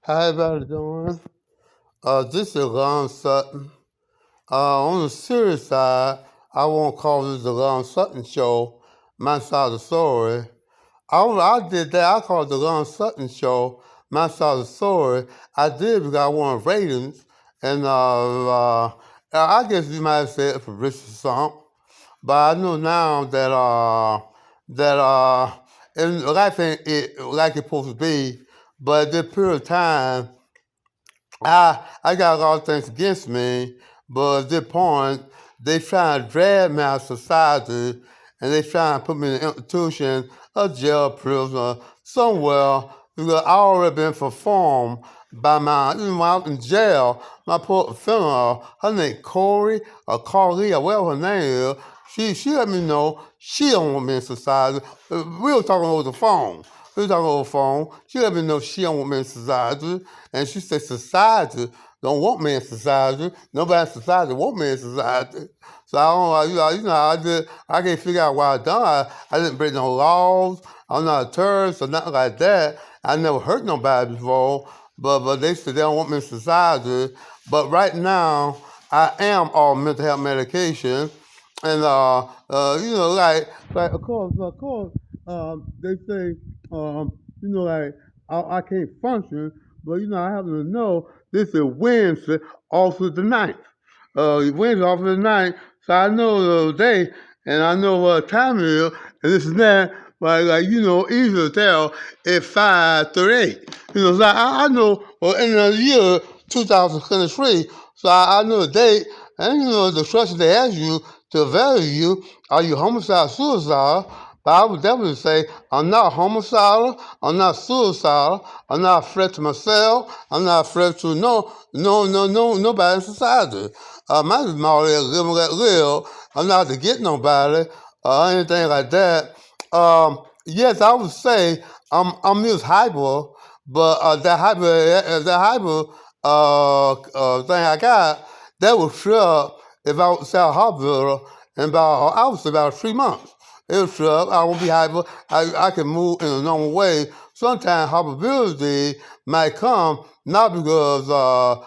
How everybody doing? This is Lon Sutton. On the serious side, I won't call this the Lon Sutton show, my side of the story. I did that. I called it the Lon Sutton show, my side of the story. I did because I wanted ratings, and I guess you might have said publicity something. But I know now that and life ain't it like it's supposed to be. But at this period of time, I got a lot of things against me, but at this point, they trying to drag me out of society, and they trying to put me in an institution, a jail, prison, or somewhere, because I already been performed by even when I was in jail, my poor female, her name Corey, or Carly, or whatever her name is, she let me know she don't want me in society. We were talking over the phone. We were talking over the phone. She let me know she don't want me in society. And she said society don't want me in society. Nobody in society want me in society. So I don't, I can't figure out why I done. I didn't break no laws. I'm not a terrorist or nothing like that. I never hurt nobody before. But they said they don't want me in society. But right now, I am on mental health medication. And they say, like I can't function, but I happen to know this is Wednesday, off of the ninth. Wednesday, off of the ninth, so I know the day, and I know what time it is, and this and that. But easy to tell it's 5:38. So I know in the year 2023. So I know the date, and the question they ask you to evaluate you, are you homicidal, suicidal? But I would definitely say I'm not homicidal, I'm not suicidal, I'm not a threat to myself, I'm not a threat to nobody in society. My motto is live and let live. I'm not to get nobody or anything like that. Yes, I would say I'm just hyper, but that hyper thing I got, that was sure if I was at hospital in about I would say about 3 months. It was sure I won't be hyper. I can move in a normal way. Sometimes hyperability might come not because your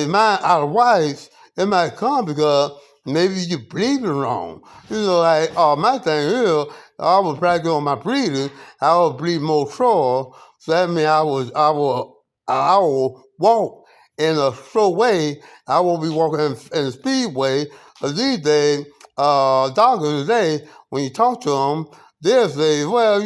mind out of whack. It might come because maybe you're breathing wrong. My thing is, I was practicing on my breathing. I would breathe more slow. So that means I will walk in a slow way. I won't be walking in a speed way. These days, doctors today, when you talk to them, they'll say, well,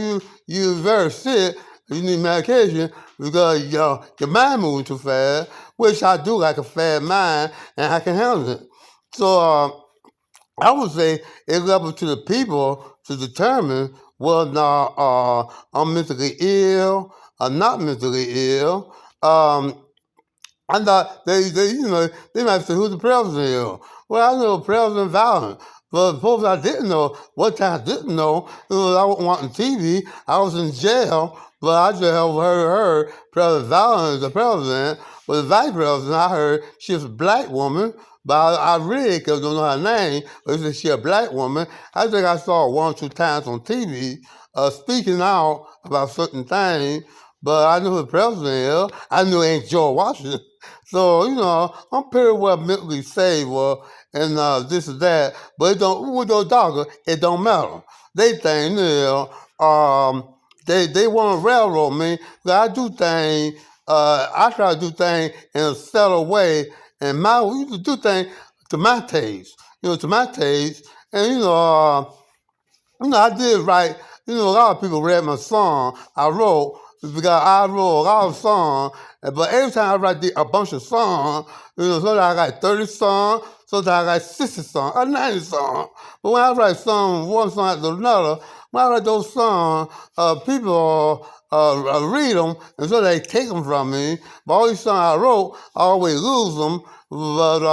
you're very sick. You need medication because your mind moving too fast, which I do like a fast mind, and I can handle it. So I would say it's up to the people to determine whether or not I'm mentally ill or not mentally ill. I thought they might say who the president is. Well, I know President Biden. But the folks I didn't know, what time I didn't know, I wasn't watching TV. I was in jail, but I just heard President Biden is the president. But the vice president, I heard she was a black woman, but I really don't know her name, but she said she a black woman. I think I saw her 1 or 2 times on TV speaking out about certain things, but I knew who the president is. I knew it ain't George Washington. So, I'm pretty well mentally stable and this and that, but it don't, with those doctors, it don't matter. They think, they want to railroad me. I do things, I try to do things in a settled way, and we used to do things to my taste, to my taste, and, I did write, a lot of people read my song I wrote, because I wrote a lot of songs, but every time I write a bunch of songs, sometimes I got 30 songs, sometimes I got 60 songs, or 90 songs. But when I write songs, one song after another, when I write those songs, people read them, and so they take them from me. But all these songs I wrote, I always lose them. But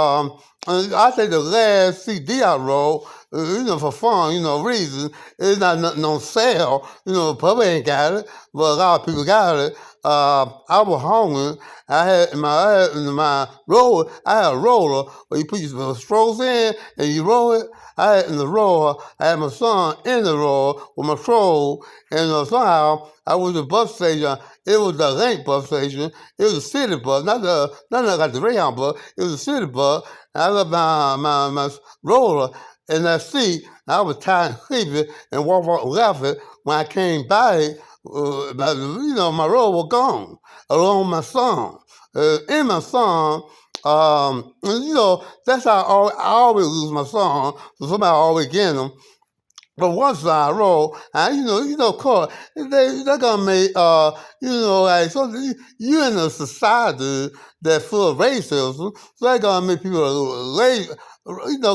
I think the last CD I wrote, for fun, reasons, it's not nothing on sale. The public ain't got it, but a lot of people got it. I was hungry. I had in my roller, I had a roller where you put your strokes in and you roll it. I had in the roller, I had my son in the roller with my stroll, and somehow I was at the bus station It was the Link bus station. It was a city bus, not like the Greyhound bus. It was a city bus. And I got my roller in that seat. And I was tired and sleepy and walked left it. When I came back, my roller was gone along with my son. In my son, that's how I always lose my son. So somebody always get them. But once I roll, and of course, they're gonna make, like, so you're in a society that's full of racism, so they're gonna make people,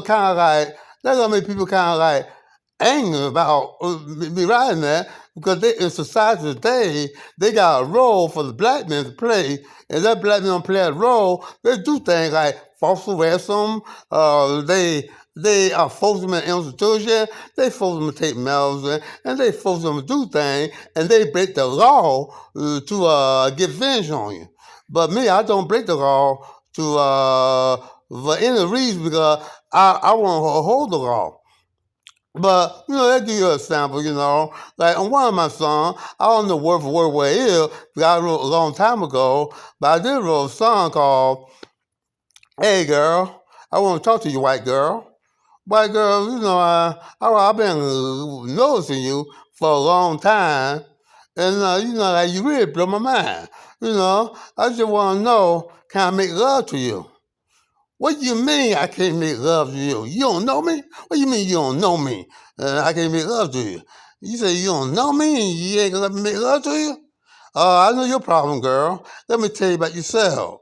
kind of like, they're gonna make people kind of like angry about me writing that, because in society today, they got a role for the black men to play, and that black men don't play that role, they do things like false arrest them, they force them in institution, they force them to take medicine, and they force them to do things, and they break the law to get revenge on you. But me, I don't break the law for any reason, because I want to hold the law. But, they give you an example, like on one of my songs, I don't know word for word where it is, because I wrote a long time ago, but I did wrote a song called, "Hey Girl, I want to talk to you, white girl. White girl, I've been noticing you for a long time, and, like, you really blow my mind. I just want to know, can I make love to you?" "What do you mean I can't make love to you? You don't know me? What do you mean you don't know me? I can't make love to you." "You say you don't know me and you ain't gonna let me make love to you? I know your problem, girl. Let me tell you about yourself.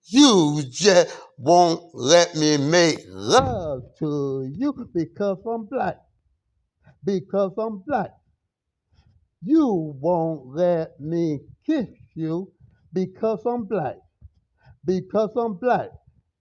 You just won't let me make love to you because I'm black. Because I'm black. You won't let me kiss you because I'm black. Because I'm black."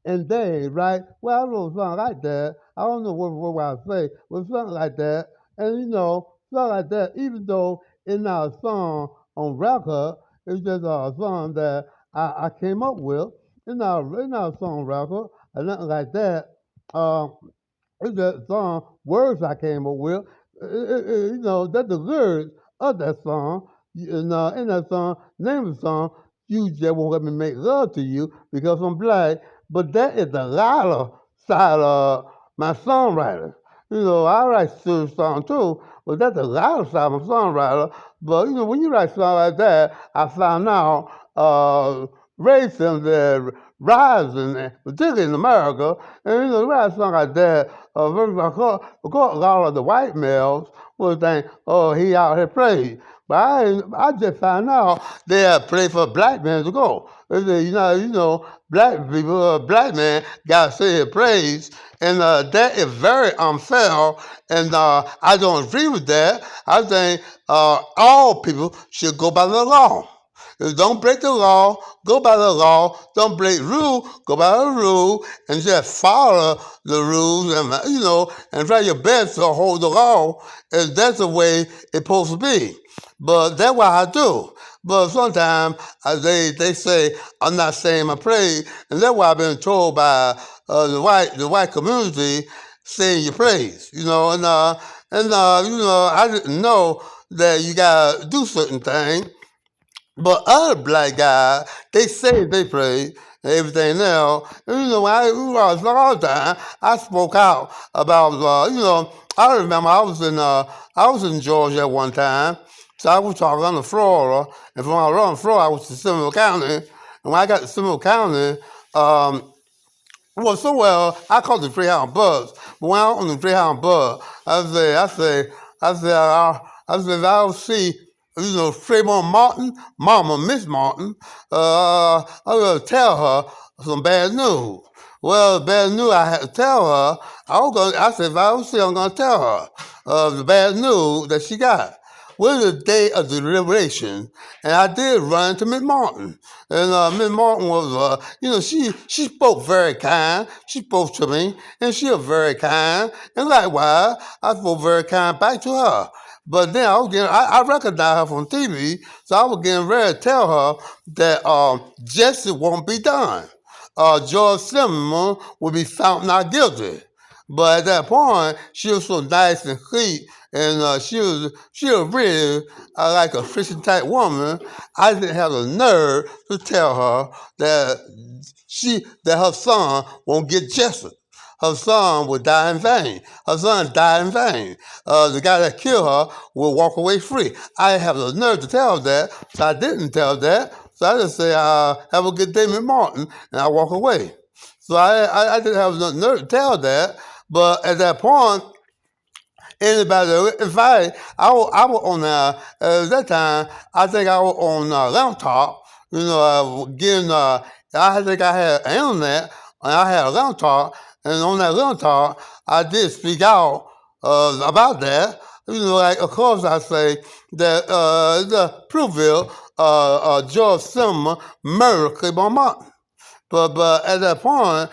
And they, right? Well, I wrote something like that. I don't know what I say, but something like that. And something like that, even though it's not a song on record, it's just a song that I came up with. It's not a song on record or nothing like that. Um, it's that song, words I came up with. That's the lyrics of that song. In that song, name of the song, "You Just Won't Let Me Make Love to You Because I'm Black." But that is the louder side of my songwriting. I write serious songs too, but that's the louder side of my songwriter. But when you write songs like that, I found out racism is rising, particularly in America. And write songs like that, of course, a lot of the white males would think, "Oh, he out here playing." But I just found out they have played for black men to go. They say, black people, black men got to say his praise, and that is very unfair. And I don't agree with that. I think all people should go by the law. Don't break the law, go by the law. Don't break rule, go by the rule, and just follow the rules, and try your best to hold the law. And that's the way it's supposed to be. But that's what I do. But sometimes they say I'm not saying my praise, and that's why I've been told by the white community, saying your praise. I didn't know that you gotta do certain things. But other black guys, they say they pray and everything else. And, when I was all the time, I spoke out about, I remember I was in Georgia at one time. So I was talking on the Florida, and from I was on Florida, I was to Seminole County. And when I got to Seminole County, I call it the Greyhound bus. But when I was on the Greyhound bus, if I see, Trayvon Martin, Mama, Miss Martin, I'm going to tell her some bad news. Well, the bad news I had to tell her, I said, if I was see, I'm going to tell her the bad news that she got. Was the day of the deliberation, and I did run into Miss Martin. And Miss Martin was, she spoke very kind. She spoke to me, and she was very kind. And likewise, I spoke very kind back to her. But then I recognized her from TV, so I was getting ready to tell her that justice won't be done. George Zimmerman will be found not guilty. But at that point, she was so nice and sweet and she was really like a Christian type woman. I didn't have the nerve to tell her that her son won't get justice. Her son will die in vain. Her son died in vain. The guy that killed her will walk away free. I have the nerve to tell her that, so I didn't tell her that. So I just say, have a good day, Miss Martin, and I walk away. So I didn't have the nerve to tell her that. But at that point, anybody, if I was on that time, I think I was on laptop, getting, I think I had internet, and I had a laptop, and on that laptop, I did speak out about that. Like, of course, I say that the Proville, George Zimmerman murdered Claiborne Martin. But at that point,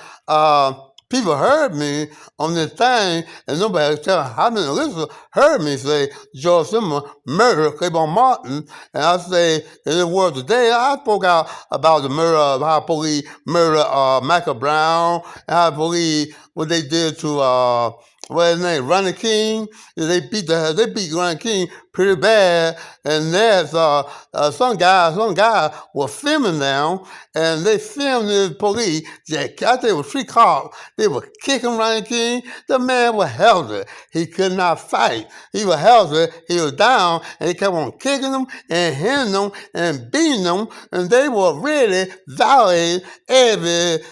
people heard me on this thing, and nobody was telling how many listeners heard me say George Zimmerman murdered Claiborne Martin. And I say in the world today, I spoke out about the murder of how police murdered Michael Brown, and how police what they did to what's his name, Ronnie King. They beat Ronnie King pretty bad, and there's some guy was filming them, and they filmed the police. I think it was 3 cops. They were kicking Ronnie King. The man was healthy. He could not fight. He was healthy. He was down, and they kept on kicking him and hitting them and beating them, and they were really violating every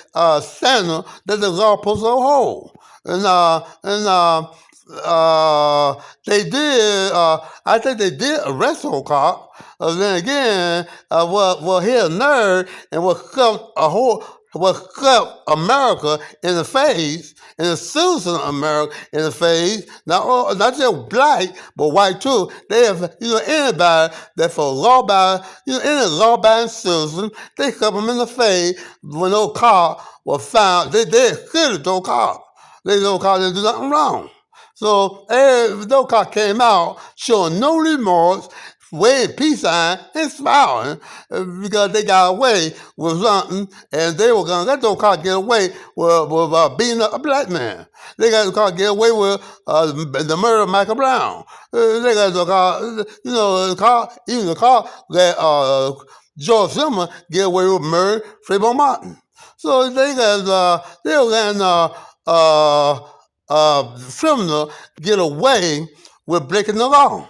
standard that the law puts on hold. And they did. I think they did arrest the cop. Then again, what hit a nerve and what cut America in the face, and the citizen of America in the face. Not just black, but white too. They have, anybody that for any law-abiding citizen, they cut them in the face when those cops were found. They acquitted those cops. They don't call them do nothing wrong. So those cops came out showing no remorse, waving peace sign and smiling because they got away with something, and they were gonna let those cops get away with beating up a black man. They got the cops get away with the murder of Michael Brown. They got the cops, even the cops let George Zimmerman get away with murder Claiborne Martin. So they got they were letting criminal get away with breaking the law.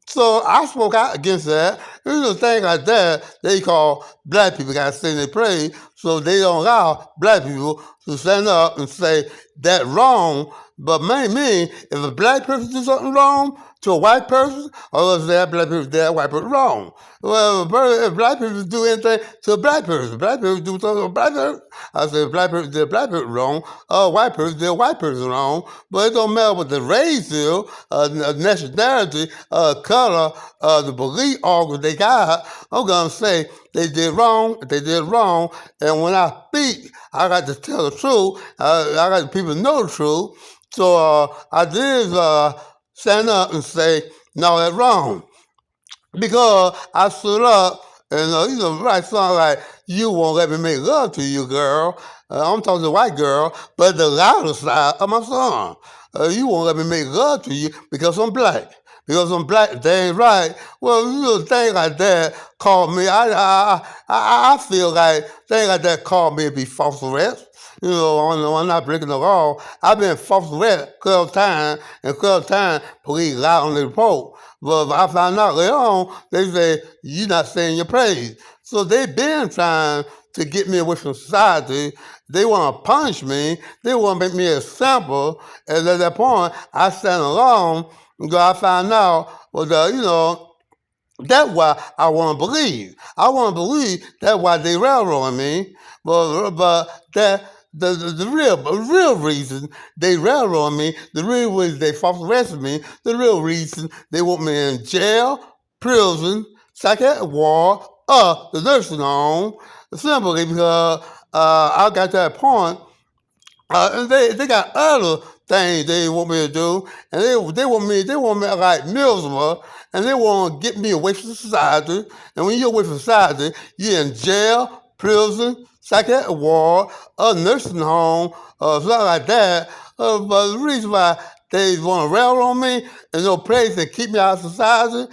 So I spoke out against that. There's a thing like that they call black people got to say they pray, so they don't allow black people to stand up and say that wrong. But maybe if a black person do something wrong to a white person, or let's say that black person did that white person wrong. Well, if black people do anything to a black person do something to a black person, I say if black person did a black person wrong, a white person did a white person wrong. But it don't matter what the race is, nationality, color, the belief organ they got. I'm gonna say they did wrong, and when I speak, I got to tell the truth. I got the people to know the truth. So I did stand up and say, no, that's wrong. Because I stood up and, write something like, you won't let me make love to you, girl. I'm talking to the white girl, but the louder side of my song. You won't let me make love to you because I'm black. Because I'm black, they ain't right. Well, things like that call me. I feel like things like that call me to be false arrest. I'm not breaking the law. I've been false arrest 12 times, and 12 times police lied on the report. But I found out later on, they say, you're not saying your praise. So they've been trying to get me away from society. They want to punish me. They want to make me a example. And at that point, I stand alone. I found out, that's why I want to believe. I want to believe that's why they railroading me. But that the real reason they railroad me, the real reason they false arrested me, the real reason they want me in jail, prison, psychiatric ward, or the nursing home, simply because I got to that point. And they got other things they want me to do, and they want me like miserable, and they want to get me away from society. And when you're away from society, you're in jail, prison, psychiatric ward, a nursing home, something like that. But the reason why they want to rail on me in no place and keep me out of society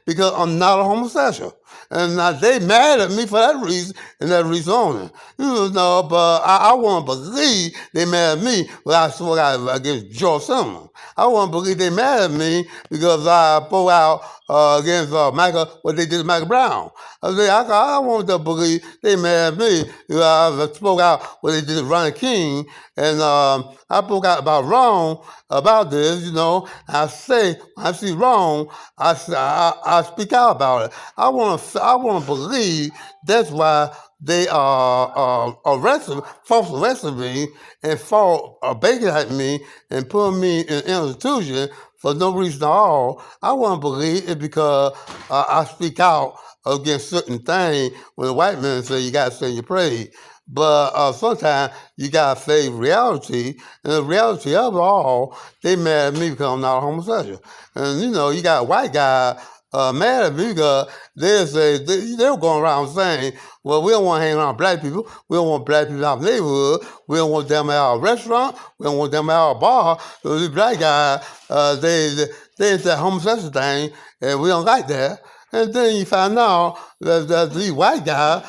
because I'm not a homosexual. And now they mad at me for that reason and that reason only. You know, but I want to believe they mad at me when I spoke out against George Zimmerman. I want to believe they mad at me because I spoke out against what they did to Michael Brown. I want to believe they mad at me because I spoke out what they did to Ronnie King. And I spoke out about wrong about this, you know. I say, when I see wrong, I speak out about it. I want to believe that's why they false arrested me and bacon at me and put me in an institution for no reason at all. I want to believe it because I speak out against certain things when the white men say you got to say your praise. But sometimes you got to face reality, and the reality of it all, they mad at me because I'm not a homosexual. And, you know, you got a white guy mad at me because they were going around saying, well, we don't want to hang around black people. We don't want black people in our neighborhood. We don't want them at our restaurant. We don't want them at our bar. So these black guys, they it's that homosexual thing, and we don't like that. And then you find out that these white guys,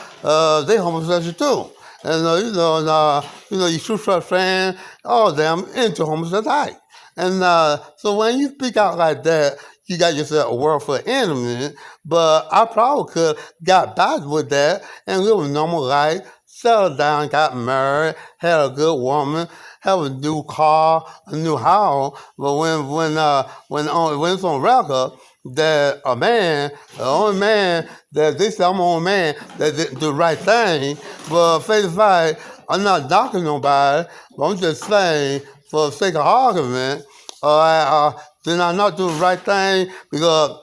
they homosexual too. And you true truck fan, all of them into homosexuality. And so when you speak out like that, you got yourself a world full of enemies. But I probably could got by with that and live a normal life, settled down, got married, had a good woman, have a new car, a new house. But when it's on record that a man, the only man that this I'm the only man that didn't do the right thing, but face to face, I'm not knocking nobody, but I'm just saying for the sake of argument, did I not do the right thing? Because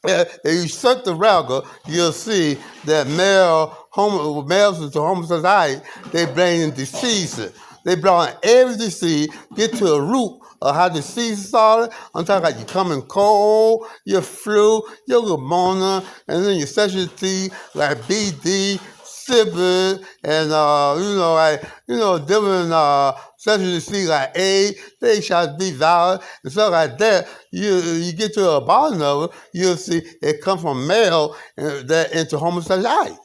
if you search the record, you'll see that males into homosexuality, they bring in diseases. They brought in every disease, get to the root of how disease started. I'm talking about you coming cold, your flu, your pneumonia, and then your sexual disease like BD, syphilis, and different sexual disease like AIDS, HIV, virus, and stuff like that. You get to the bottom of it, you'll see it comes from male that into homosexuality.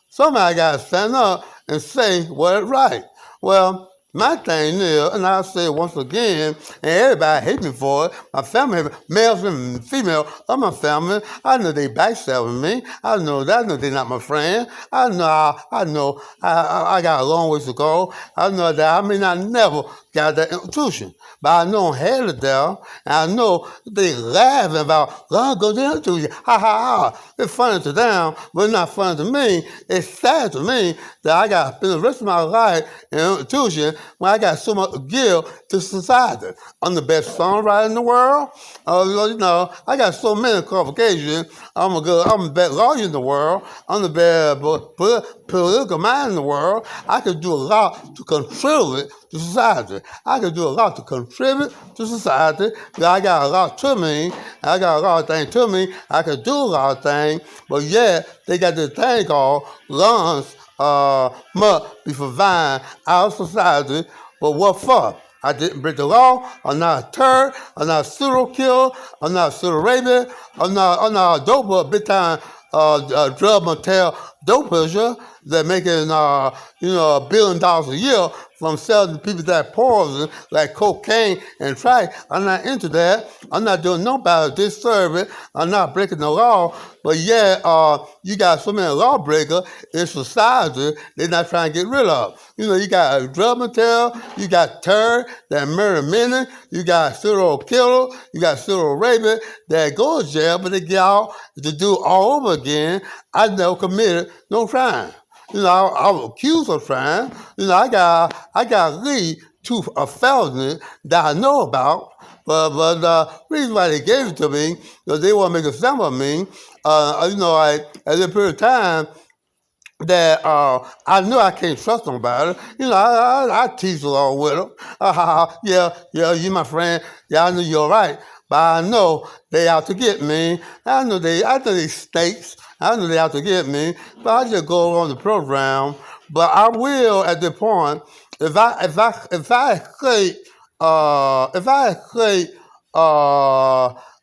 Somebody got to stand up and say what is right. Well, my thing is, and I'll say it once again, and everybody hate me for it. My family, males and females of my family, I know they backstabbing me. I know that. I know they're not my friend. I know I got a long ways to go. I know that I may not never got that institution. But I know I'm headed there, and I know they laughing about, oh, go to the institution. Ha, ha, ha. It's funny to them, but it's not funny to me. It's sad to me that I got to spend the rest of my life in an institution when I got so much to give to society. I'm the best songwriter in the world. I got so many qualifications. I'm the best lawyer in the world. I'm the best political mind in the world. I could do a lot to contribute to society. I could do a lot to contribute to society. I got a lot to me. I got a lot of things to me. I could do a lot of things. But yeah, they got this thing called lungs must be provided our society. But what for? I didn't break the law. I'm not a terror. I'm not a serial killer. I'm not a serial rapist. I'm not a dope, big time drug motel dope pusher that making $1 billion a year from selling to people that poison like cocaine and crack. I'm not into that. I'm not doing nobody disservice. I'm not breaking the law. But yeah, you got so many lawbreakers in society they're not trying to get rid of. You got a drug motel, you got terror that murder many, you got serial killer, you got serial rapist that go to jail, but they get out to do all over again. I never committed no crime. I was accused of crime. I got lead to a felony that I know about. But the reason why they gave it to me, because they want to make a sample of me, at that period of time, that I knew I can't trust nobody. I tease along with them. Yeah, you my friend. Yeah, I know you're right. But I know they out to get me. I know they snakes. I know they out to get me. But I just go on the program. But I will, at the point, if I hate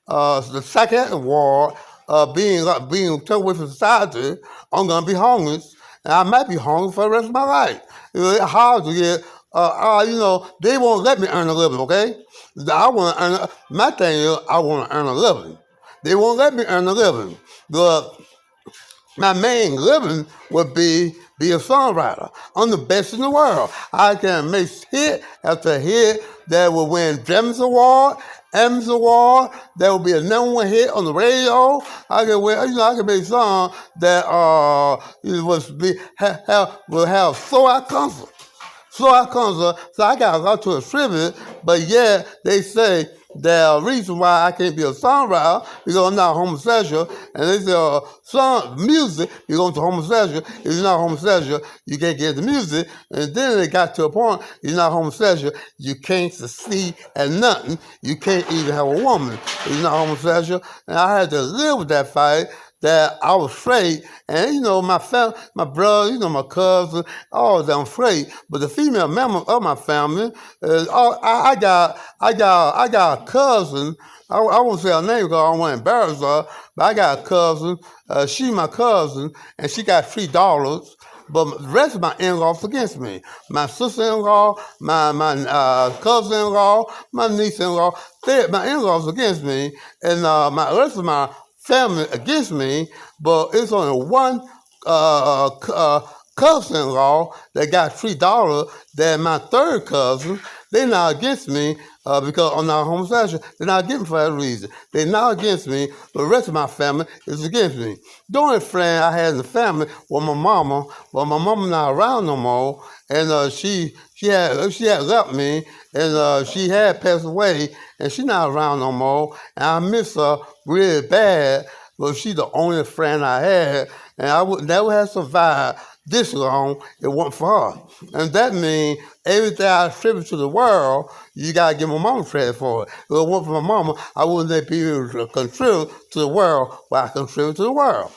the second war, being took away from society, I'm gonna be homeless, and I might be homeless for the rest of my life. It's hard to get. They won't let me earn a living. Okay, I want to earn. My thing is, I want to earn a living. They won't let me earn a living. But my main living would be a songwriter. I'm the best in the world. I can make hit after hit that will win Gems Award, M's Award. That will be a number one hit on the radio. I can win, I can make songs that will have sold out concerts. So I got a lot to attribute, but yeah, they say the reason why I can't be a songwriter because I'm not homosexual, and they say song music you're going to homosexual. If you're not homosexual, you can't get the music. And then it got to a point you're not homosexual, you can't succeed at nothing. You can't even have a woman if you're not homosexual. And I had to live with that fight. That I was straight, and my brother, my cousin, all of them straight. But the female member of my family, I got a cousin. I won't say her name because I don't want to embarrass her. But I got a cousin. She my cousin, and she got $3. But the rest of my in-laws against me. My sister-in-law, my cousin-in-law, my niece-in-law, my in-laws against me, and my rest of my family against me, but it's only one cousin-in-law that got $3. That my third cousin, they're not against me because I'm not homosexual. They're not against me for that reason. They're not against me, but the rest of my family is against me. The only friend I had in the family was my mama, but my mama not around no more, and she had left me, and she had passed away, and she not around no more, and I miss her really bad, but she's the only friend I had, and I would never have survived this long if it wasn't for her. And that means everything I attribute to the world, you gotta give my mama credit for it. If it wasn't for my mama, I wouldn't be able to contribute to the world what I contribute to the world.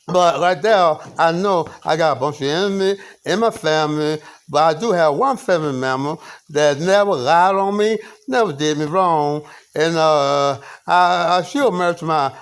But right there, I know I got a bunch of enemies in my family, but I do have one family member that never lied on me, never did me wrong, and I still married to my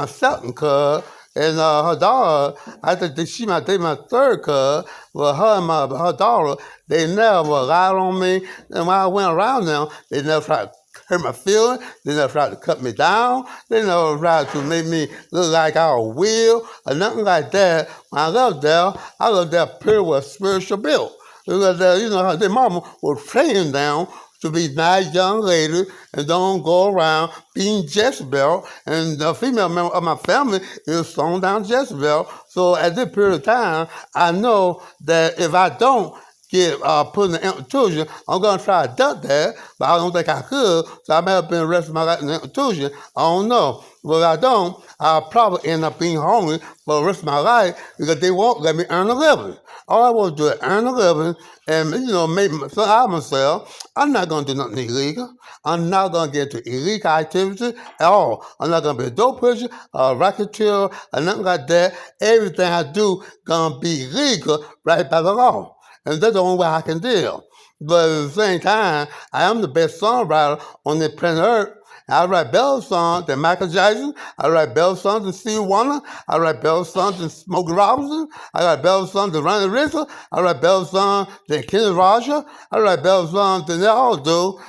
second cousin, and her daughter, I think she might be my third cousin, but her and her daughter, they never lied on me, and when I went around them, they never tried to hurt my feelings. They never tried to cut me down. They never tried to make me look like I was weird or nothing like that. When I left there pure with spiritual build. Because their mama was training them to be nice young ladies and don't go around being Jezebel. And the female member of my family is thrown down Jezebel. So at this period of time, I know that if I don't get put in the institution, I'm going to try to duck that, but I don't think I could, so I may have been arrested my life in the institution. I don't know. But if I don't, I'll probably end up being homeless for the rest of my life because they won't let me earn a living. All I want to do is earn a living and, make something out of myself. I'm not going to do nothing illegal. I'm not going to get into illegal activity at all. I'm not going to be a dope pusher, a racketeer, or nothing like that. Everything I do going to be legal right by the law. And that's the only way I can deal. But at the same time, I am the best songwriter on the planet Earth. I write better songs than Michael Jackson. I write better songs than Stevie Wonder. I write better songs than Smokey Robinson. I write better songs than Ronnie Rizzo. I write better songs than Kenny Rogers. I write better songs than they all do.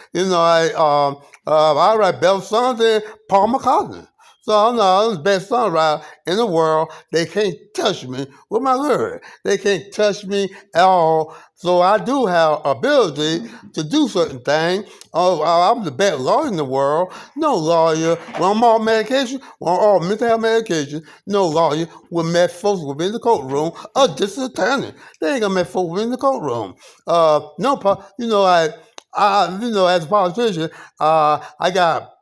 I write better songs than Paul McCartney. So I'm the best songwriter in the world. They can't touch me with my lyrics. They can't touch me at all. So I do have ability to do certain things. I'm the best lawyer in the world. No lawyer, when I'm on medication, when I'm on mental health medication, no lawyer will met folks within the courtroom or district attorney. They ain't gonna met folks within the courtroom. As a politician, I got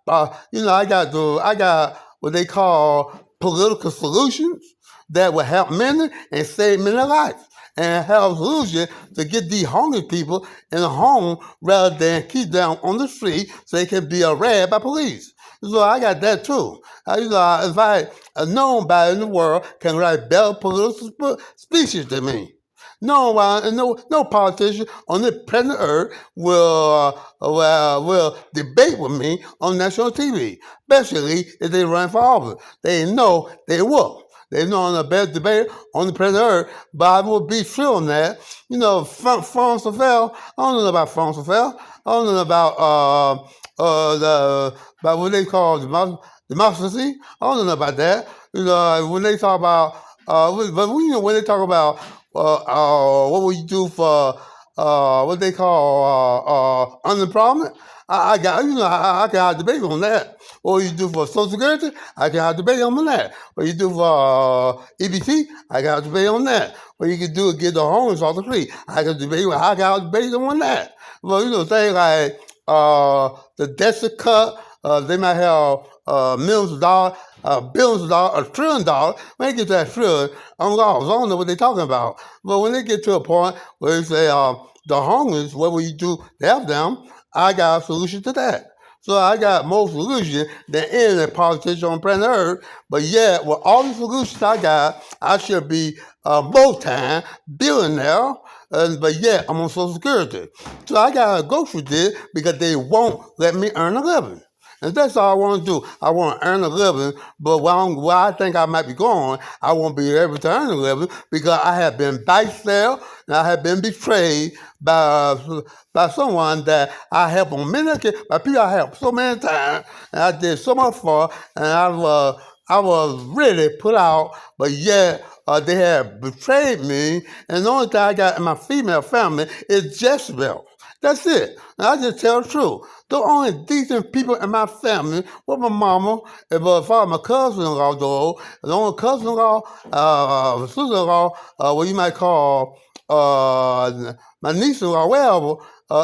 what they call political solutions that will help many and save many lives. And have a solution to get these homeless people in a home rather than keep them on the street so they can be arrested by police. So I got that too. If I nobody in the world can write better political speeches than me. No politician on the planet Earth will debate with me on national TV, especially if they run for office. They know they will. They know on the best debate on the planet Earth, but I will be sure on that. France Affair, I don't know about France Affair. I don't know about about what they call democracy. I don't know about that. When they talk about when they talk about what would you do for what they call unemployment? I got I can have debate on that. What you do for Social Security? I can have debate on that. What you do for EBT? I can have debate on that. What you can do is get the homeless off the street? I can debate. I can have debate on that. Well, things like the deficit cut. They might have millions of dollars, billions of dollars, $1 trillion. When they get to that trillion, I'm lost. I don't know what they're talking about. But when they get to a point where they say the homeless, what will you do to help them? I got a solution to that. So I got more solutions than any politician on planet Earth. But yet, with all the solutions I got, I should be a multi billionaire. But yet, I'm on Social Security. So I got to go through this because they won't let me earn a living. And that's all I want to do. I want to earn a living, but where I think I might be going, I won't be able to earn a living because I have been backstabbed and I have been betrayed by someone that I helped on many by people I helped so many times, and I did so much for, and I was really put out, but yet they have betrayed me, and the only thing I got in my female family is Jezebel. That's it. And I just tell the truth. The only decent people in my family were my mama, and my cousin-in-law, though. The only cousin-in-law, sister-in-law, what you might call my niece-in-law, whatever,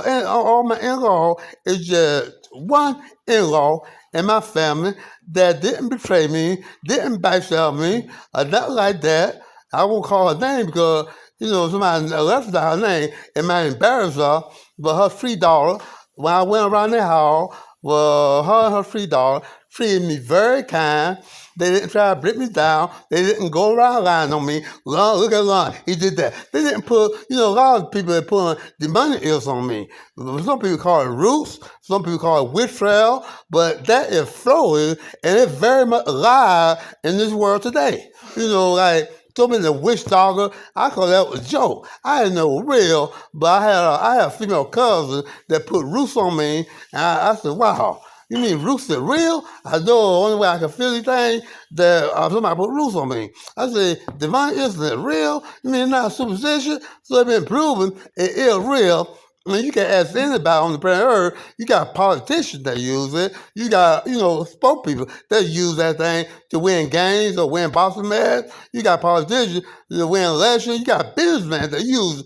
and all my in-law is just one in-law in my family that didn't betray me, didn't backstab me, not like that. I won't call her name because, somebody left her name, it might embarrass her, but her $3, when I went around the hall, well, her and her $3 treated me very kind. They didn't try to break me down. They didn't go around lying on me. Look at Lon, he did that. They didn't put, a lot of people that put demonic ills on me. Some people call it roots. Some people call it witchcraft. But that is flowing, and it's very much alive in this world today. Like, so many witch doctor, I call that a joke. I didn't know it was real, but I had a female cousin that put roots on me, and I said, wow, you mean roots are real? I know the only way I can feel anything that somebody put roots on me. I said, divine isn't it real? You mean it's not a superstition? So it's been proven it is real. I mean, you can ask anybody on the planet Earth. You got politicians that use it. You got, spokespeople people that use that thing to win games or win boxing matches. You got politicians to win elections. You got businessmen that use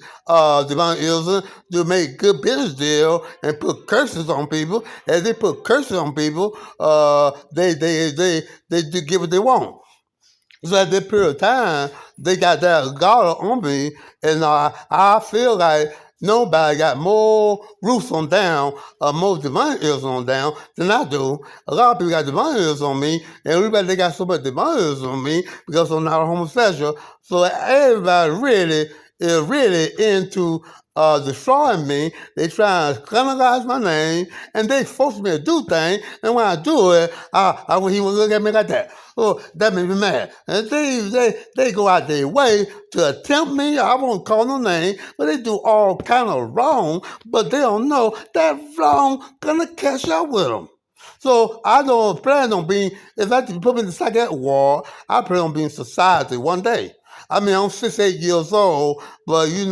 divine illusion to make good business deals and put curses on people. As they put curses on people, they do get what they want. So at that period of time, they got that God on me, and I feel like nobody got more roots on down, more divine ears on down than I do. A lot of people got divine ears on me, and everybody they got so much divine ears on me because I'm not a homosexual. So everybody really is really into destroying me. They try to canonize my name, and they force me to do things. And when I do it, he will look at me like that. Oh, that made me mad. And they go out their way to attempt me. I won't call no name, but they do all kind of wrong. But they don't know that wrong gonna catch up with them. So I don't plan on being. If I put me in the psychiatric ward, I plan on being in society one day. I mean, I'm 68 years old, but you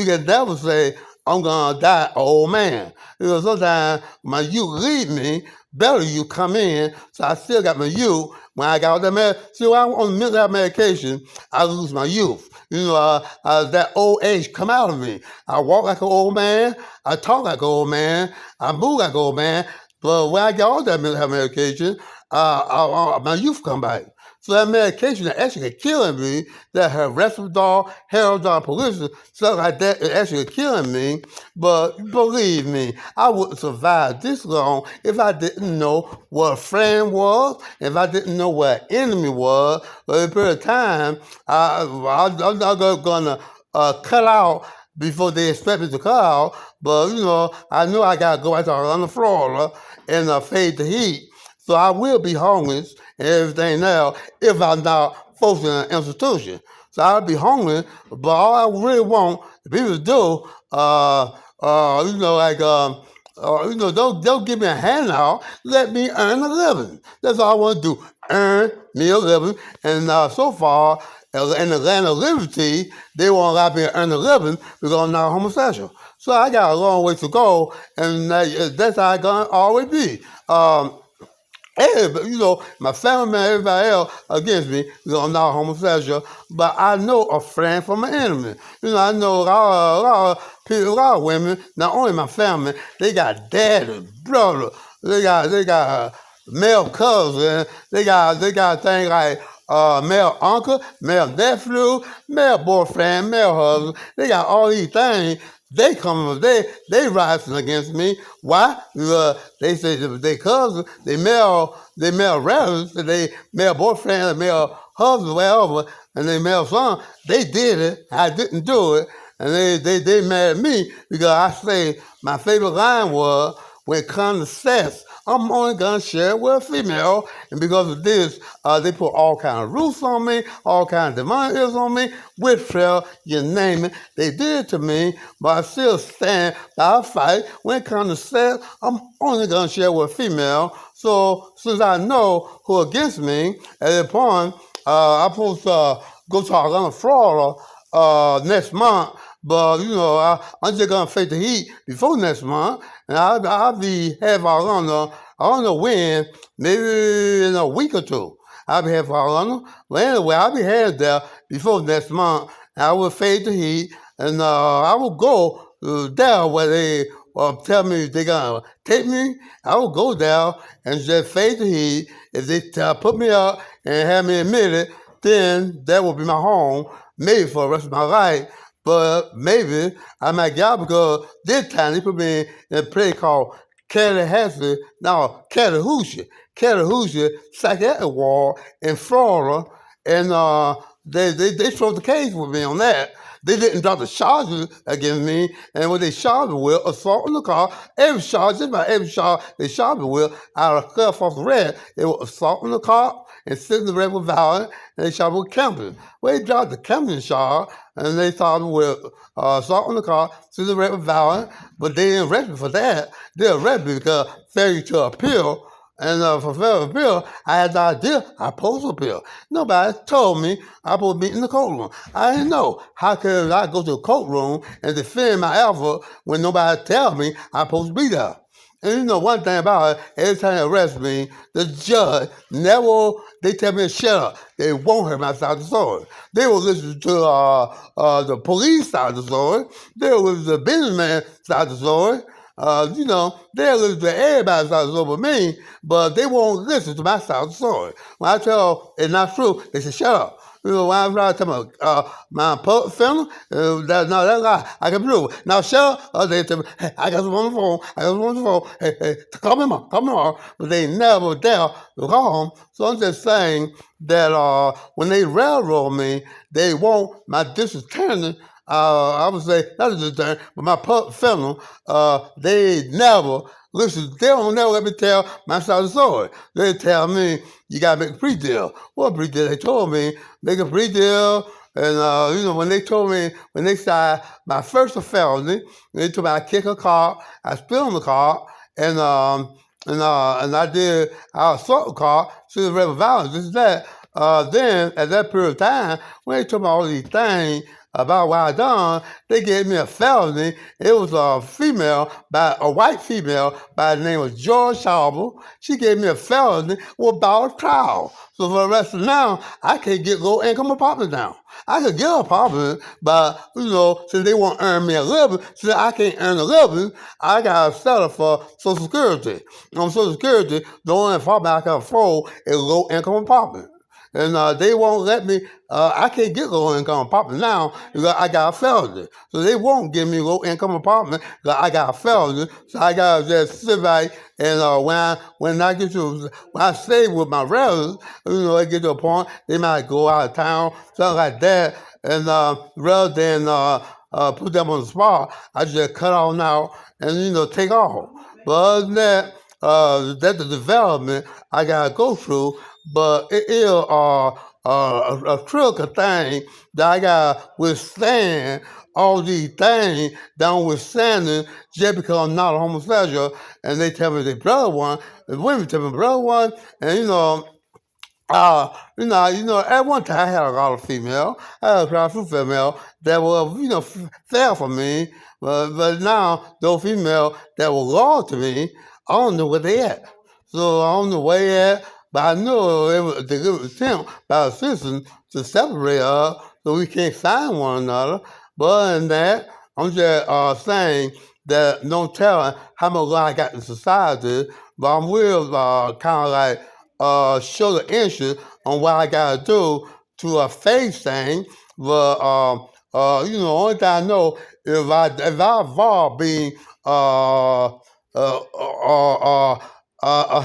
can never say I'm gonna die old man. Sometimes my youth leave me, better you come in, so I still got my youth. When I got all that when I'm on mental health medication, I lose my youth. That old age come out of me. I walk like an old man, I talk like an old man, I move like an old man, but when I get all that mental health medication, my youth come back. So that medication that actually killing me, that Resveratrol, Herodon, Pollution, stuff like that, is actually killing me. But believe me, I wouldn't survive this long if I didn't know what a friend was, if I didn't know what an enemy was. But in a period of time, I'm not gonna cut out before they expect me to cut out. But I knew I gotta go out to Orlando, Florida, and fade the heat. So I will be homeless and everything now if I'm not forced in an institution. So I'll be homeless, but all I really want people to do, like don't give me a handout. Let me earn a living. That's all I want to do. Earn me a living. And so far, in the land of liberty, they won't allow me to earn a living because I'm not homosexual. So I got a long way to go, and that's how it's gonna always be. My family and everybody else against me because I'm not homosexual, but I know a friend from an enemy. I know a lot of people, a lot of women, not only my family, they got daddy, brother, they got male cousin, they got things like male uncle, male nephew, male boyfriend, male husband. They got all these things. They rising against me. Why? Because they say they cousin, they male relatives, they male boyfriend, male husband, whatever, and they male son. They did it. I didn't do it, and they mad at me because I say my favorite line was, when it comes to sex, I'm only gonna share it with a female, and because of this, they put all kind of rules on me, all kind of demands on me, witchcraft, you name it. They did it to me, but I still stand by a fight. When it comes to sex, I'm only gonna share it with a female. So since I know who against me, at that point, I'm supposed to go to Orlando, Florida next month. But I'm just gonna face the heat before next month, and I'll be half Orlando. I don't know when, maybe in a week or two. I'll be half Orlando. But anyway, I'll be headed there before next month. And I will fade the heat, and I will go there where they tell me they're gonna take me. I will go there and just fade the heat. If they put me up and have me admitted, then that will be my home, maybe for the rest of my life. But maybe I might get out because this time they put me in a place called Tallahassee, Chattahoochee psychiatric ward in Florida, and they throw the case with me on that. They didn't drop the charges against me, and what they charged me with, assault on the car, just about every charge they charged me with, out of clear false arrest, it was assault on the car, and sitting the with violence, and they charged me with camping. Well, they dropped the camping charge, and they charged me with assault on the car, sitting the with violence, but they didn't arrest me for that. They arrested me because failure to appeal. And for failure to appeal, I had the idea I supposed to appeal. Nobody told me I was supposed to be in the courtroom. I didn't know. How could I go to the courtroom and defend my effort when nobody tell me I supposed to be there? And one thing about it, every time they arrest me, the judge they tell me to shut up. They won't hear my side of the story. They will listen to the police side of the story. They will listen to the businessman side of the story. They'll listen to everybody's side of the story but me, but they won't listen to my side of the story. When I tell it's not true, they say, shut up. When I'm trying to tell my film, that's lie. I can prove it. Now shut up. They tell me, hey, I got someone on the phone. Hey, call me mom. But they never dare to call them. So I'm just saying that when they railroad me, they want my district attorney. I would say, not as attorney, but my film, they never listen. They don't never let me tell my side of the story. They tell me, you got to make a plea deal. What plea deal? They told me, make a plea deal. And, when they told me, when they said my first felony, they told me I kick a car, I spit on the car, and I assault the car, civil rebel violence, this is that. Then, at that period of time, when they told me all these things about what I done, they gave me a felony. It was a white female by the name of George Harbor. She gave me a felony without a trial. So for the rest of now, I can't get low income apartment now. I could get an apartment, but since they won't earn me a living, since I can't earn a living, I gotta settle for Social Security. On Social Security, the only apartment I can afford is low income apartment. and they won't let me. I can't get low income apartment now because I got a felony. So they won't give me low income apartment because I got a felony. So I gotta just sit back and when I stay with my relatives, they get to a point they might go out of town, something like that, and rather than put them on the spot, I just cut on out and take off. But other than that, that's the development I gotta go through. But it is a critical thing that I gotta withstand all these things that I'm withstanding just because I'm not a homosexual. And they tell me they brother one, the women tell me brother one, and at one time I had a lot of female. I had a few female that were, fair for me. But now those female that were loyal to me, I don't know where they at. So I don't know where they at, but I know it was a good attempt by a citizen to separate us so we can't sign one another. But other than that, I'm just saying that no telling how much I got in society, but I'm real kind of like show the interest on what I gotta do to face things. But only thing I know if I involve being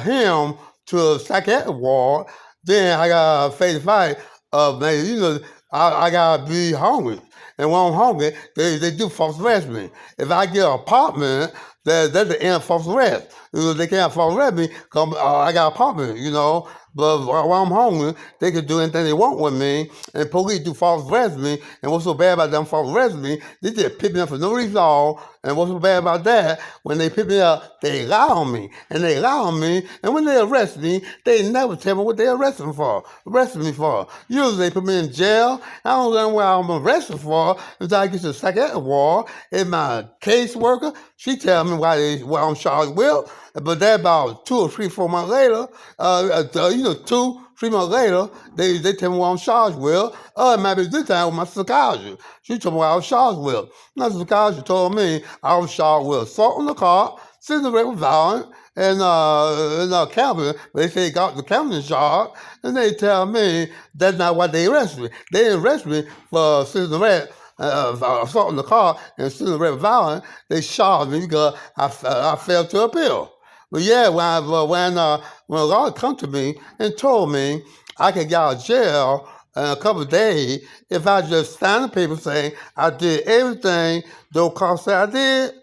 him to a psychiatric ward, then I gotta face the fight of maybe I gotta be hungry. And when I'm hungry, they do false arrest me. If I get an apartment, that's the end of false arrest. They can't false arrest me because I got an apartment. But while I'm hungry, they can do anything they want with me. And police do false arrest me. And what's so bad about them false arrest me, they just pick me up for no reason at all. And what's so bad about that, when they pick me up, they lie on me. And they lie on me. And when they arrest me, they never tell me what they arrested me for. Usually they put me in jail. I don't know what I'm arrested for until I get to the psychiatric ward. And my caseworker, she tell me what I'm charged with. But that about 2 or 3, 4 months later, 2, 3 months later, they tell me what I'm charged with. It might be this time with my psychologist. She told me what I was charged with. My psychologist told me I was charged with assault on the car, cigarette violence, and camping. But they say they got the camping charge, and they tell me that's not what they arrested me. They didn't arrest me for cigarette assault in the car and cigarette violence. They charged me because I failed to appeal. But yeah, when a lawyer come to me and told me I could get out of jail in a couple of days if I just signed the paper saying I did everything those cops said I did.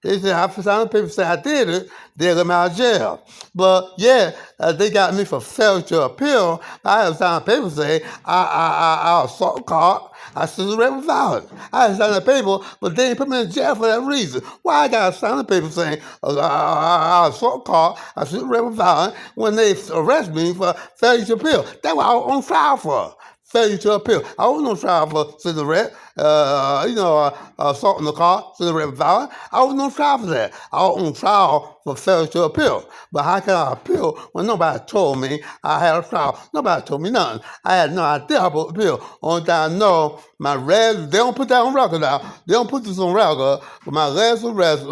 They said I signed the paper saying I did it, they'll let me out of jail. But yeah, they got me for failure to appeal. I had signed a paper saying I assault a cop. I cigarette violence. I had signed a paper, but they didn't put me in jail for that reason. Why I got to sign a paper saying I assault a car, I cigarette violence when they arrest me for failure to appeal? That's what I was on trial for. Failure to appeal. I wasn't on trial for cigarette, assault in the car, cigarette violence. I wasn't on trial for that. I was on trial for failure to appeal. But how can I appeal when nobody told me I had a trial? Nobody told me nothing. I had no idea about appeal. Only thing I know, my arrest, they don't put that on record now. They don't put this on record, but my last arrest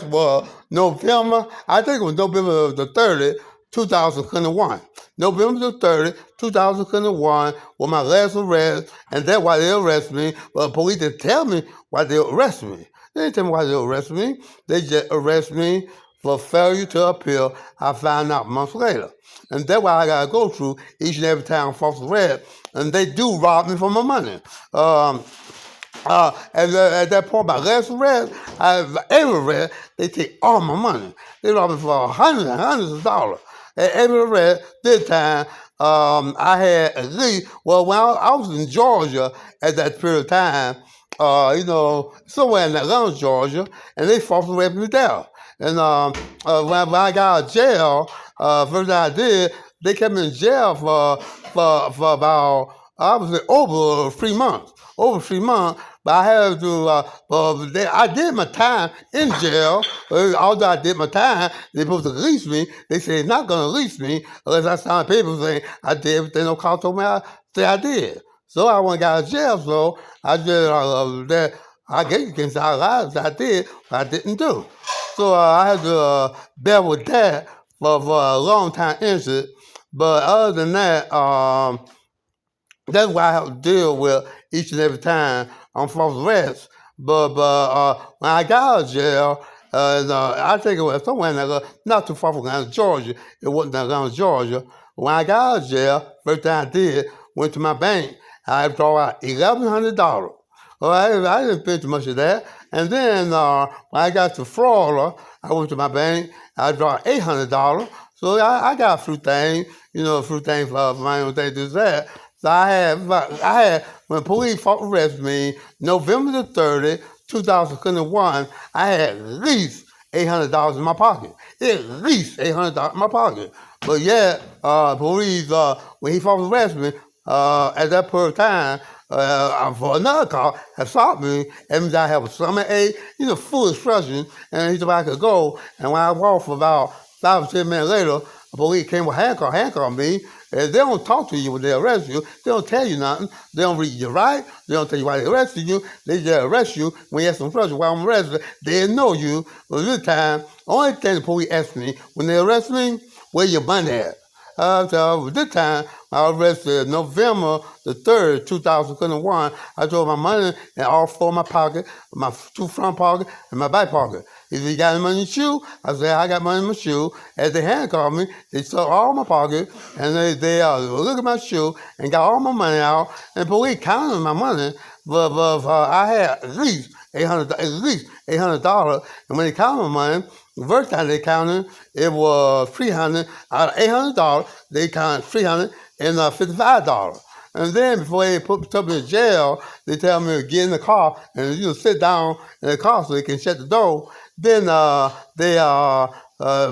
was November, I think it was November the 30th, 2021. November the 30th, 2021 was my last arrest, and that's why they arrested me. But the police didn't tell me why they arrested me. They didn't tell me why they arrested me. They just arrested me for failure to appeal. I found out months later. And that's why I got to go through each and every time false arrest. And they do rob me for my money. At that point, my last arrest, every arrest, they take all my money. They rob me for hundreds and hundreds of dollars. At every arrest, this time, I had at least, when I was in Georgia at that period of time, somewhere in Atlanta, Georgia, and they falsely arrested me there. And when I got out of jail, first thing I did, they kept me in jail for about, I was over 3 months. Over 3 months, but I had to, I did my time in jail. Although I did my time, they supposed to release me. They said they're not going to release me unless I signed papers saying I did everything no cop told me I did. So I went got out of jail, so I did, I guess you can say I did, but I didn't do. So I had to bear with that for a long time incident. But other than that, That's why I have to deal with each and every time I'm false arrest. But when I got out of jail, I think it was somewhere in not too far from Atlanta, Georgia. It wasn't Atlanta, Georgia. When I got out of jail, first thing I did, went to my bank. I draw out $1,100. Well, I didn't spend too much of that. And then when I got to Florida, I went to my bank. I draw $800. So I got a few things, a few things for my own thing to do that. So I had when police arrested me November the 30th, 2001, I had at least $800 in my pocket. At least $800 in my pocket. But yet, police, when he first arrested me, at that point of time, for another car, had stopped me. That means I have a stomach ache, full instructions, and he told me I could go. And when I walked for about 5 or 10 minutes later, the police came with handcuffed me. And they don't talk to you when they arrest you. They don't tell you nothing. They don't read your right. They don't tell you why they arrested you. They just arrest you when you ask them questions why I'm arrested. They didn't know you. But this time, only thing the police asked me when they arrest me, where your money at? So this time, I was arrested November the 3rd, 2001. I told my money in all four of my pockets, my two front pockets and my back pocket. He said, you got any money in your shoe? I said, I got money in my shoe. As they handcuffed me, they took all my pockets and they looked at my shoe and got all my money out. And police counted my money, but I had at least $800. And when they counted my money, the first time they counted, it was $300 out of $800. They counted $355. And then before they put me in jail, they tell me to get in the car and sit down in the car so they can shut the door. Then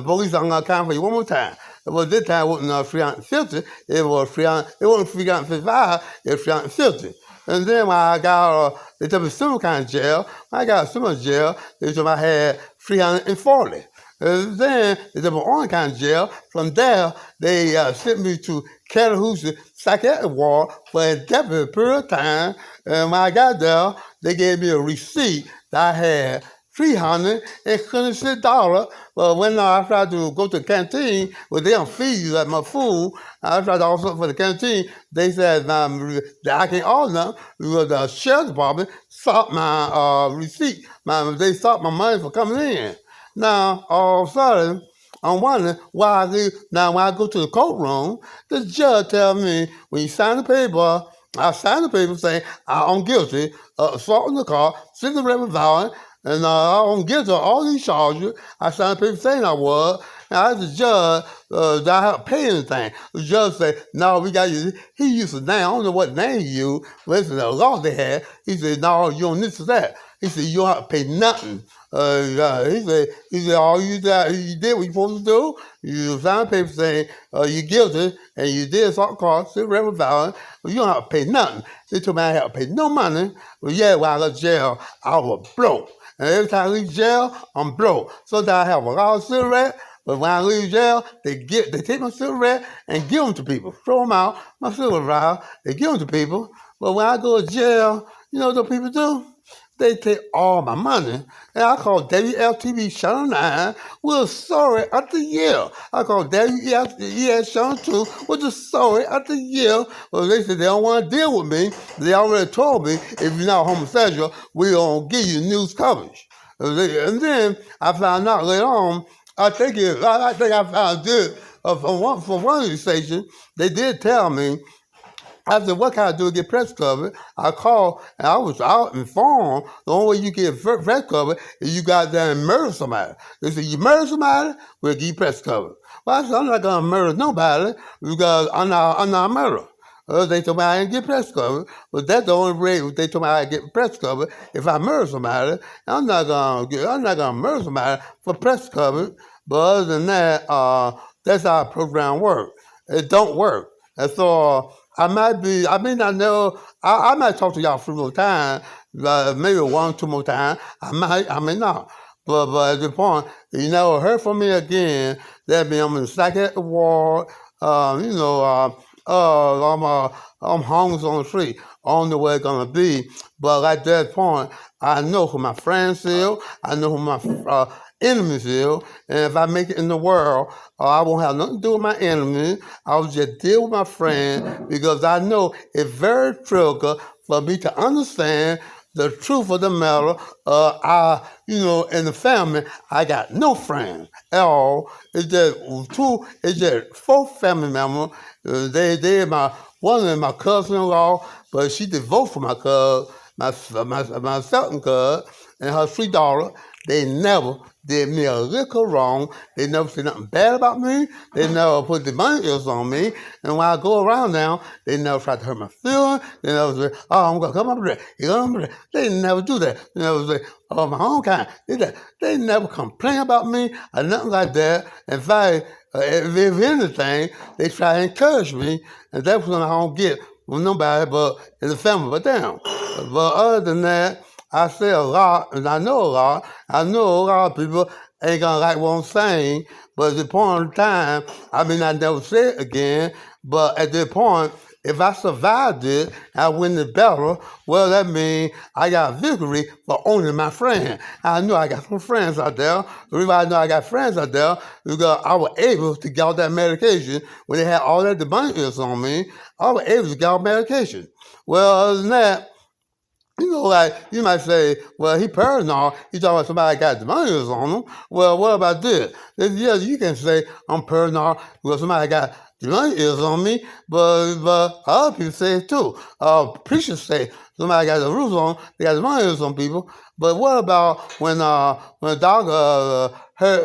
police are gonna count for you one more time. Well, this time it wasn't 350. It was 300. It wasn't 355. It was 350. And then when I got, they took me to similar kind of jail. When I got similar jail, they told me I had 340. And then they took me to Orange County Jail. From there, they sent me to Chattahoochee Psychiatric Ward for a definite period of time. And when I got there, they gave me a receipt that I had $326. But when I tried to go to the canteen, well, they don't feed you like my food. I tried to order something for the canteen. They said that I can't order nothing because the sheriff's department stopped my receipt. They stopped my money for coming in. Now, all of a sudden, I'm wondering why now when I go to the courtroom, the judge tells me, when you sign the paper, I sign the paper saying I'm guilty of assault in the car, second degree violence, and I'm guilty of all these charges. I signed a paper saying I was. Now, as the judge, that I have to pay anything. The judge said, no, we got you. He used a name. I don't know what name he used, but it's the law they had. He said, no, you don't need to that. He said, you don't have to pay nothing. He said, all you did what you're supposed to do. You signed a paper saying you're guilty and you did assault car, civil rights violence. You don't have to pay nothing. They told me I had to pay no money. But yeah, when I left jail, I was broke. And every time I leave jail, I'm broke. Sometimes I have a lot of cigarettes, but when I leave jail, they take my cigarette and give them to people. Throw them out, my cigarette, they give them to people. But when I go to jail, you know what those people do? They take all my money. And I call WLTV Channel 9 with a story of the year. I call WES Channel 2 with the story of the year. Well, they said they don't want to deal with me. They already told me, if you're not homosexual, we don't give you news coverage. And then I found out later on, I think I found it from one of these stations. They did tell me, I said, what can I do to get press coverage? I called and I was out informed the only way you get press coverage is you got there and murder somebody. They said, you murder somebody, we'll give you press coverage. Well, I said, I'm not going to murder nobody because I'm not a murderer. They told me I didn't get press coverage, but that's the only way they told me I get press coverage if I murder somebody. I'm not gonna murder somebody for press coverage. But other than that, that's how the program works. It don't work. And so I may not know, I might talk to y'all a few more times, maybe one, two more times. I may not. But at the point, you never heard from me again, that means I'm in the psychiatric ward, I'm homeless on the street. I don't know where it's gonna be, but at that point, I know who my friends is. I know who my enemies is, and if I make it in the world, I won't have nothing to do with my enemies. I'll just deal with my friends because I know it's very critical for me to understand the truth of the matter. In the family, I got no friends at all. It's just it's just four family members. They my one is my cousin-in-law, but she divorced from my cousin, my second cousin, and her three daughters. They never did me a lick of wrong. They never said nothing bad about me. They never put the money on me. And when I go around now, they never try to hurt my feelings. They never say, oh, I'm going to come up there. You come up there. They never do that. They never say, oh, my own kind. They never complain about me or nothing like that. In fact, if anything, they try to encourage me. And that's when I don't get with nobody but in the family but them. But other than that, I say a lot, and I know a lot. I know a lot of people ain't gonna like what I'm saying, but at the point in time, I mean, I never say it again, but at the point, if I survived it, I win the battle, well, that means I got victory for only my friend. I know I got some friends out there. The reason I know I got friends out there because I was able to get all that medication when they had all that debunks on me. I was able to get all medication. Well, other than that, like you might say, well, he paranoid. He talking about somebody got demons on him. Well, what about this? Yes, you can say I'm paranoid because somebody got demons on me, but other people say it too. Preachers say somebody got the roof on, they got demons on people. But what about when the doctor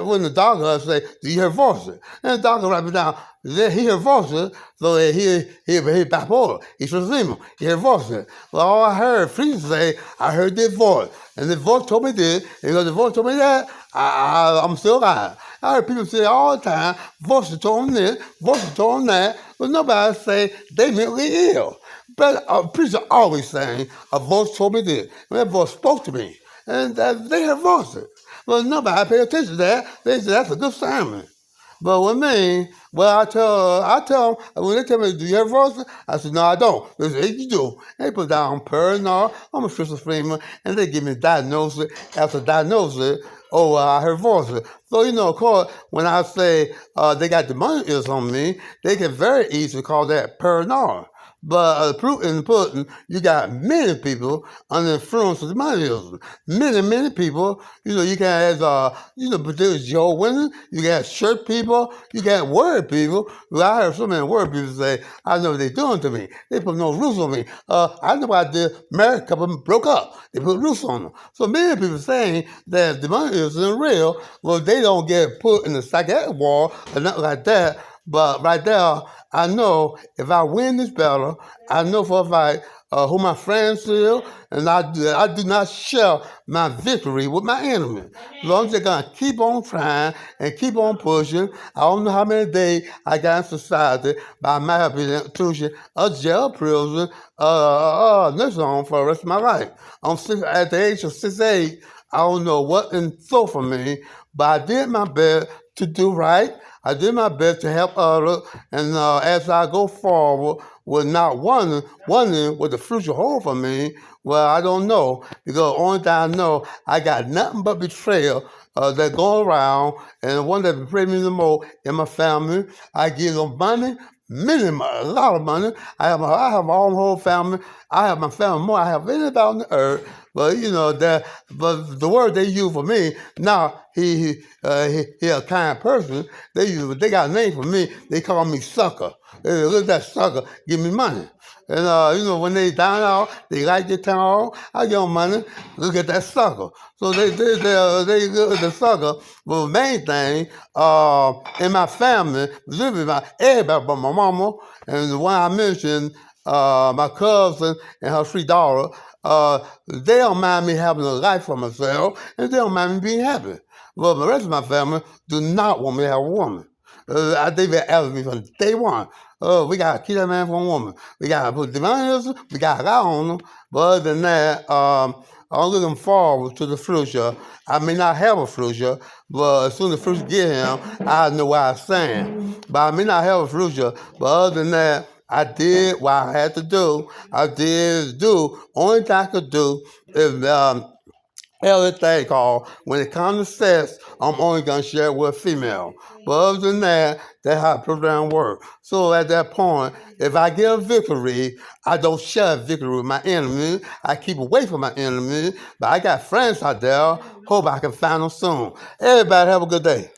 when the doctor say, do you hear voices? And the doctor write it down. He hear voices, so he bipolar. He's schizophrenic. He hear voices. Well, all I heard preachers say, I heard this voice, and the voice told me this, and because the voice told me that, I'm still alive. I heard people say all the time, voices told them this, voices told them that, but nobody say they mentally ill. But a preacher always saying, a voice told me this, and that voice spoke to me, and they hear voices. Well, nobody pay attention to that. They say that's a good sermon. But with me, well, I tell them, when they tell me, do you have voices? I said, no, I don't. They say, you do. They put down paranoid, I'm a schizophrenia, and they give me diagnosis after diagnosis. Oh, I heard voices. So, of course, when I say they got demonic on me, they can very easily call that paranoid. But proof in the pudding, you got many people under influence of demonism. Many people. You can have, particularly Joe Winton. You got church people. You got word people. Well, I heard so many word people say, I know what they're doing to me. They put no rules on me. I know what I did. Married couple broke up. They put rules on them. So many people saying that demonism isn't real. Well, they don't get put in the psychiatric ward or nothing like that. But right there, I know if I win this battle, I know for a fact who my friends is, and I do not share my victory with my enemy. So I'm just going to keep on trying and keep on pushing. I don't know how many days I got in society, but I might have been in an institution, a jail, prison, nursing home for the rest of my life. At the age of 68, I don't know what in store for me, but I did my best to do right. I did my best to help others, and as I go forward, with not wondering what the future hold for me, well, I don't know, because only thing I know, I got nothing but betrayal that go around, and the one that betrayed me the most in my family, I give them money, a lot of money. I have my whole family. I have my family more. I have anybody on the earth. But but the word they use for me now, he a kind person. They got a name for me. They call me sucker. Look at that sucker. Give me money. And when they down out, they like your town. I give them money. Look at that sucker. So they look at the sucker. But the main thing, in my family, everybody but my mama, and the one I mentioned, my cousin and her three daughters, they don't mind me having a life for myself, and they don't mind me being happy. Well, the rest of my family do not want me to have a woman. They've been asking me from day one. We got to keep that man from a woman. We got to put diviners, we got to lie on them. But other than that, I'm looking forward to the future. I may not have a future, but as soon as the future get him, I know where I stand. But I may not have a future, but other than that, I did what I had to do. I did do. Only thing I could do is everything called when it comes to sex, I'm only gonna share with a female. But other than that, that's how the program works. So at that point, if I get a victory, I don't share a victory with my enemy. I keep away from my enemy. But I got friends out there. Hope I can find them soon. Everybody have a good day.